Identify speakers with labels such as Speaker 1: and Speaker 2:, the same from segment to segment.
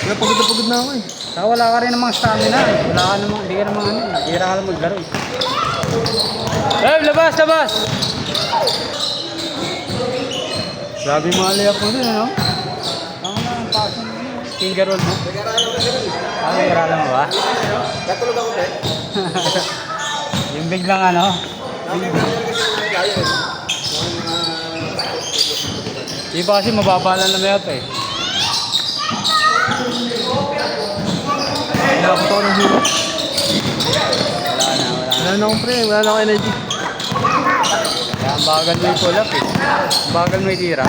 Speaker 1: Pagod na pagod na ako eh.
Speaker 2: Saka wala ka rin namang stamina eh. Wala ka namang, hindi ka namang ano. Hira ka lang maglaro eh. Labas, labas! Grabe yung mga layup mo dun, ano? Tama na ang passion mo. Finger roll mo. Nag-aaralan mo ba?
Speaker 1: Katulog ako eh.
Speaker 2: Yung biglang ano? Di ba kasi mababalan na mayroon eh.
Speaker 1: Nakapot ako ng hilo.
Speaker 2: Wala
Speaker 1: Wala
Speaker 2: na.
Speaker 1: na akong pre, wala na akong energy.
Speaker 2: Kaya ang bagal mo yung pull up eh. Ang bagal mo yung tira.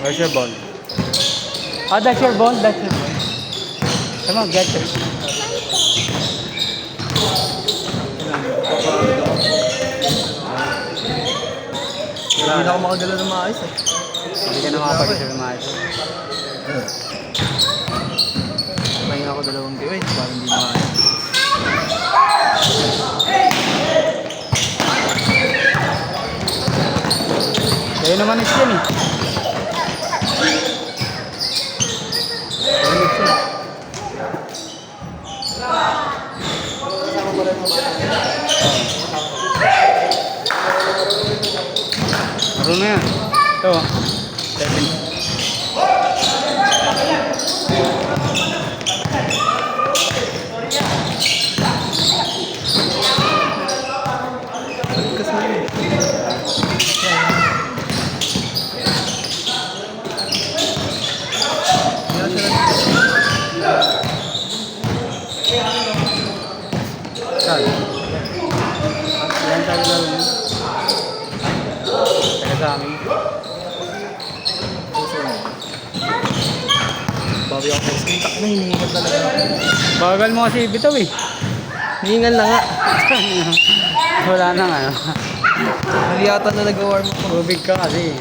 Speaker 2: Where's your ball? Ah, that's your ball? That's your ball. Come on, get it.
Speaker 1: Hindi na ako makagala ng maayos eh.
Speaker 2: Hindi ka na makapag-isa ng maayos.
Speaker 1: Pahinga ako 2 game para hindi maayos.
Speaker 2: Kayo naman is yun eh. Meron na yan. Ito. 7.
Speaker 1: Kasi na yun.
Speaker 2: Saan? Yan tayo lang yun. Taga sa amin.
Speaker 1: Bawi ako sa sintak na, hinihingal talaga ako.
Speaker 2: Bagal mo kasi bitaw eh.
Speaker 1: Hinihingal na nga.
Speaker 2: Wala nang ano.
Speaker 1: Naliyata na nag-warm up ako.
Speaker 2: Tubig ka kasi.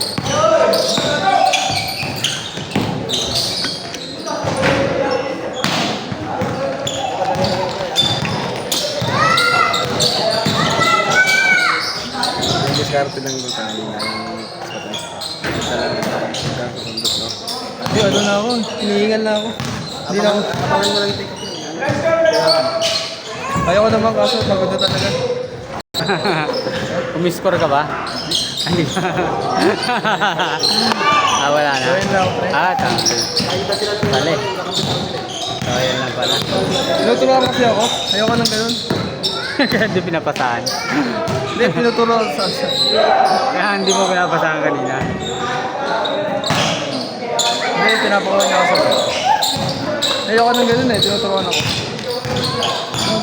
Speaker 1: Diskarte lang yung tayo ng Hindi, ano na ako. Hinihingal na ako. Hindi na ako. Abangan mo lang yung take up yun. Ayoko naman kaso pagod na talaga.
Speaker 2: Kumiscore ka ba? Hindi. Wala na.
Speaker 1: Join na ako, pre.
Speaker 2: Tama. Pala eh. So, yan lang pala.
Speaker 1: Tinuturuan kasi ako. Ayoko nang ganun.
Speaker 2: Kaya hindi pinapasahan.
Speaker 1: Hindi, tinuturuan sa asa.
Speaker 2: Kaya hindi mo pinapasahan kanina.
Speaker 1: Hindi, pinapakuha niya ako sa baba. Ayoko nang ganun eh. Tinuturuan ako.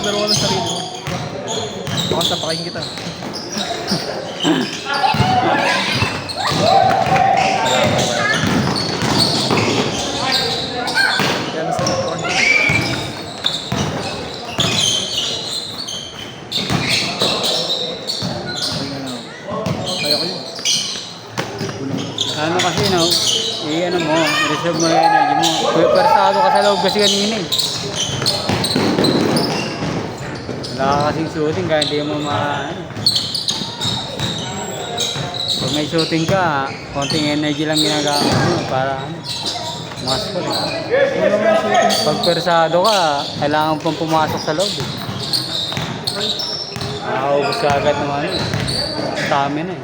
Speaker 1: Pero walang sarili mo. Baka sapakin kita. Kaya nasa natuan ko. Kaya ko yun.
Speaker 2: Ano kasi no, ano mo, reserve mo yung energy mo. Pwersado ka sa loob kasi kanina eh. Wala ka kasing shooting kaya hindi mo Pag may shooting ka, konting energy lang ginagamit mo para mascot eh. Pag pwersado ka, kailangan pang pumasok sa loob eh. Nakakaubos ka agad ng ano, stamina eh.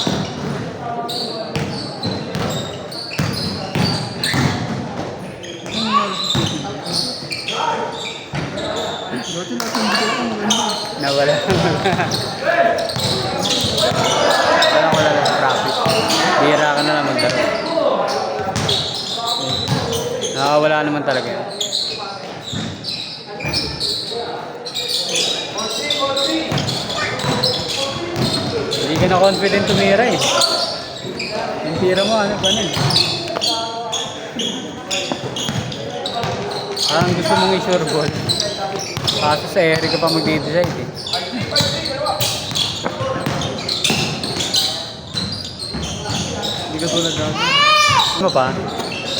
Speaker 1: Dati natin hindi ko maganda.
Speaker 2: Nawala. Wala lang sa traffic. Bira ka na lang maglaro. Nakawala naman talaga yan. Hindi ka na confident tumira eh. Yung tira mo, ano ba na eh. Parang gusto mong i-sure ball. Kaso sa area ka pa mag-decide eh.
Speaker 1: Hindi ka tulad natin.
Speaker 2: Ano pa?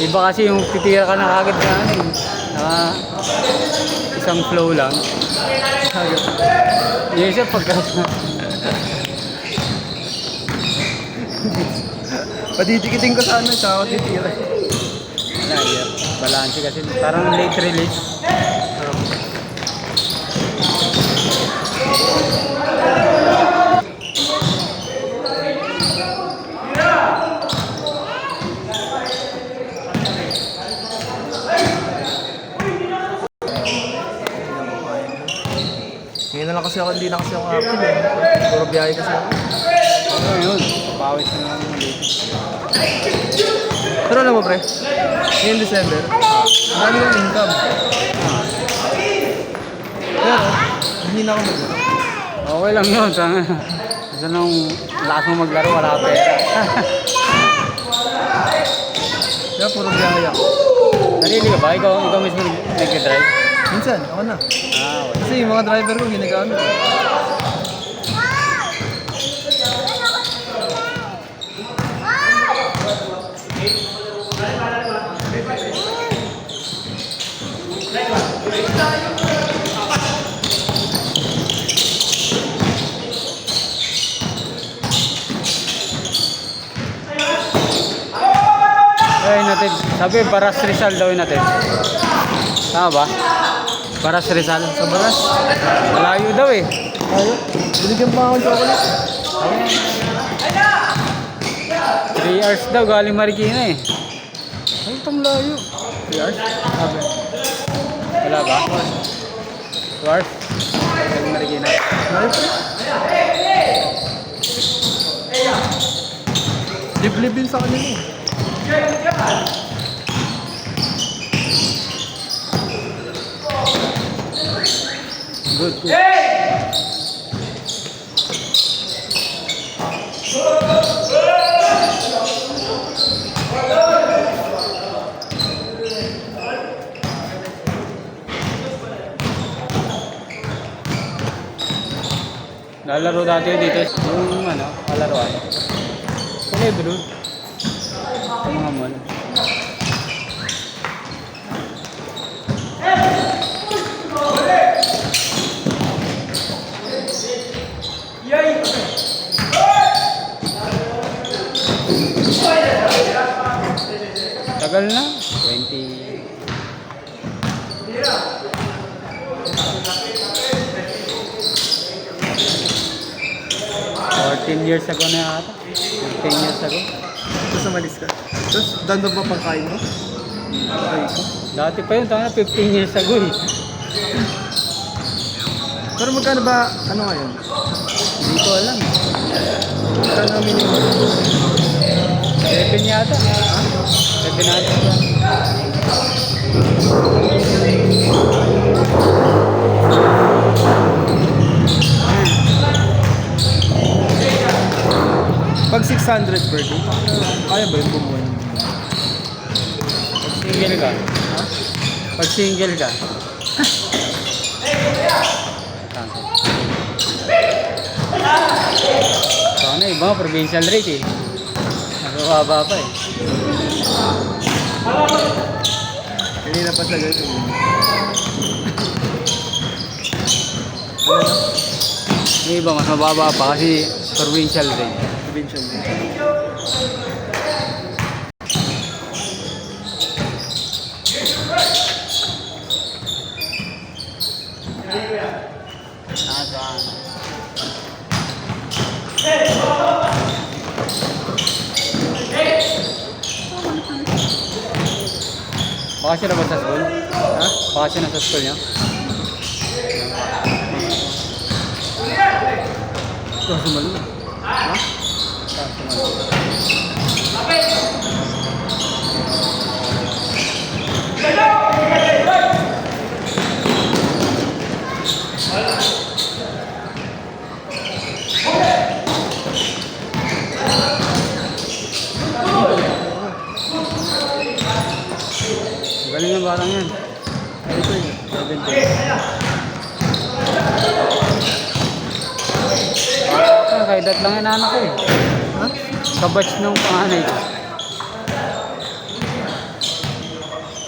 Speaker 2: Iba kasi yung titira ka na kagad na ano eh. Naka isang flow lang. Yung isa pagka
Speaker 1: Patitikitin ko sa ano, tsaka ako titira.
Speaker 2: Wala, yeah. Balance kasi parang late release.
Speaker 1: Ngayon na lang kasi ako, hindi na kasi ako active eh. Puro biyahe kasi ako.
Speaker 2: Ano yun? Papawis na lang ulit.
Speaker 1: Pero alam mo pre, ngayon December, marami kong income. Pero, hindi na ako maglaro.
Speaker 2: Okay lang yun. Sa nung lakas mo maglaro, wala ka pera.
Speaker 1: Kaya puro biyahe ako.
Speaker 2: Narili ka ba? Ikaw mismo nag-drive?
Speaker 1: Minsan, ako na.
Speaker 2: Ah, okay.
Speaker 1: Kasi yung mga driver ko ginagamit ko.
Speaker 2: Ayun natin. Sabi, Baras Rizal daw yun natin. Tama ba? Baras Rizal.
Speaker 1: Sa baras,
Speaker 2: Malayo daw eh.
Speaker 1: tayo. Binigyan pa akong chocolate.
Speaker 2: 3 hours daw galing Marikina eh. Ay, itong layo.
Speaker 1: 3 hours? Sabi.
Speaker 2: Wala ba? 2 hours? Galing Marikina.
Speaker 1: Layo pre. Liblib din sa kanila eh.
Speaker 2: Good, good. Lalaro dati yun dito. Yung ano, palaruan. Kulay bro. Sa mga mall. Tagal na. 20. Years ago na yata. 15 years ago.
Speaker 1: Tapos umalis ka. Tapos, dandog ba pang kain mo? Ay ko.
Speaker 2: Dati pa yun, tama na 15 years ago eh.
Speaker 1: Pero magkano ba, ano ngayon?
Speaker 2: Hindi ko alam.
Speaker 1: Magkano ang minimum?
Speaker 2: 7 yata. 7 natin.
Speaker 1: Pag 600 per day, kaya ba yung bumuhay?
Speaker 2: Pag single ka.
Speaker 1: Ha?
Speaker 2: Pag single ka. Sana iba, provincial rate eh. Nagkakaba pa eh.
Speaker 1: Hindi na pa sa ganun. Ano na?
Speaker 2: Yung iba mas mababa pa kasi provincial rate.
Speaker 1: Provincial din.
Speaker 2: Baka siya na ba sa school?
Speaker 1: Ha?
Speaker 2: Baka siya na sa school niya?
Speaker 1: Kaso malo. Ha?
Speaker 2: Galing ng barang yan.
Speaker 1: Ito yun.
Speaker 2: 17. Kaidat lang yung anak ko eh.
Speaker 1: Ha?
Speaker 2: Kabatch nung panganay ko.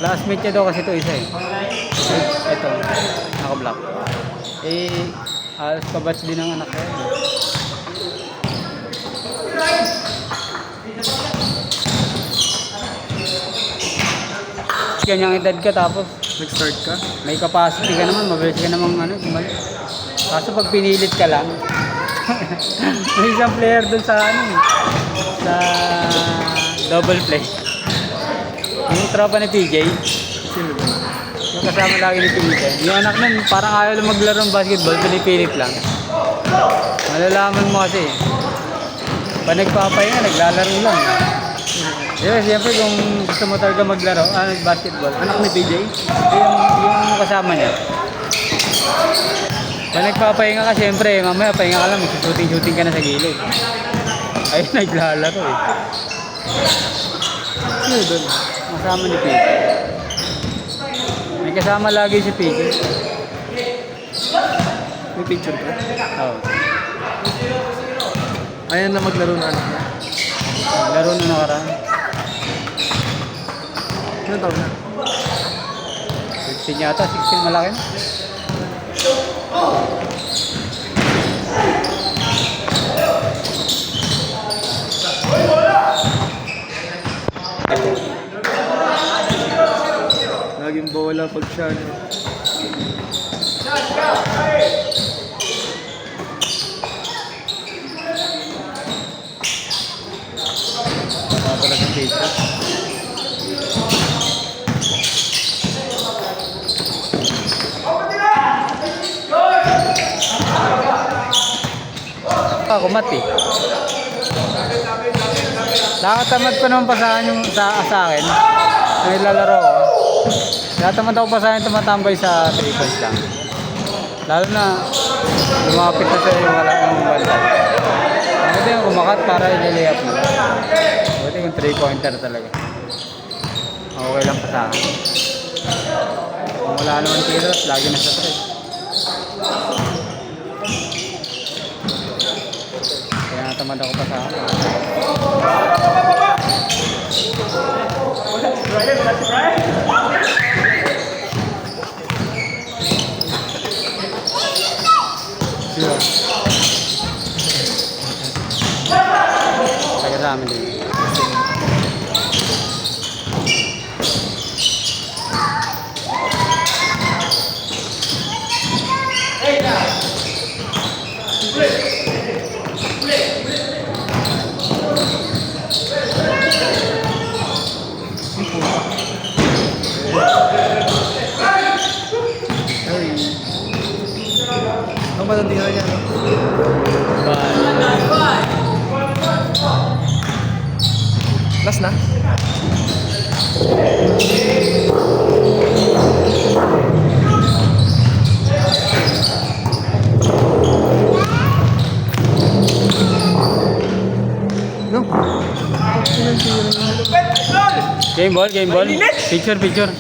Speaker 2: Classmate niya daw kasi ito isa eh. Ito, naka-block. Eh, halos kabatch din ng anak ko. ganyang edad ka tapos
Speaker 1: Nag-start ka?
Speaker 2: may capacity ka naman, mabilis ka namang ano, gumaling. Kaso pag pinilit ka lang, may isang player dun sa ano eh, sa double play. Yung tropa ni PJ,
Speaker 1: Sino ba?
Speaker 2: yung kasama lagi ni PJ. Yung anak nun, parang ayaw lang maglaro ng basketball, pinipilit lang. Malalaman mo kasi, pag nagpapahinga, naglalaro lang. Diba, siyempre kung gusto mo talaga maglaro, basketball,
Speaker 1: Anak ni PJ?
Speaker 2: yung kasama niya. Pag nagpapahinga ka, siyempre, mamaya pahinga ka lang, mag-shooting ka na sa gilid. Ayun, naglalaro eh.
Speaker 1: Sino doon?
Speaker 2: Kasama ni PJ. May kasama lagi si PJ.
Speaker 1: May picture ka?
Speaker 2: Oo.
Speaker 1: Ayan na maglaro na anak niya.
Speaker 2: Laro na nakaraan.
Speaker 1: Ano tawag na?
Speaker 2: 15 yata, 16 malaki na.
Speaker 1: Laging bola pag siya.
Speaker 2: Para sa PJ. Kumat eh. Nakatamad ko naman pasahan yung sa akin. May lalaro ko. Nakatamad ako pasahan tumatambay sa 3 points lang. Lalo na lumapit na sa'yo yung wala ng banda. Buti yung kumakat para ililiap mo. Buti yung 3-pointer talaga. Okay lang pasahan. Kung wala naman tiros, lagi na sa 3. Kaya natamad ako pa sa taga sa amin din.
Speaker 1: Ang matandira niya, no? Last na? No?
Speaker 2: Game ball. Picture.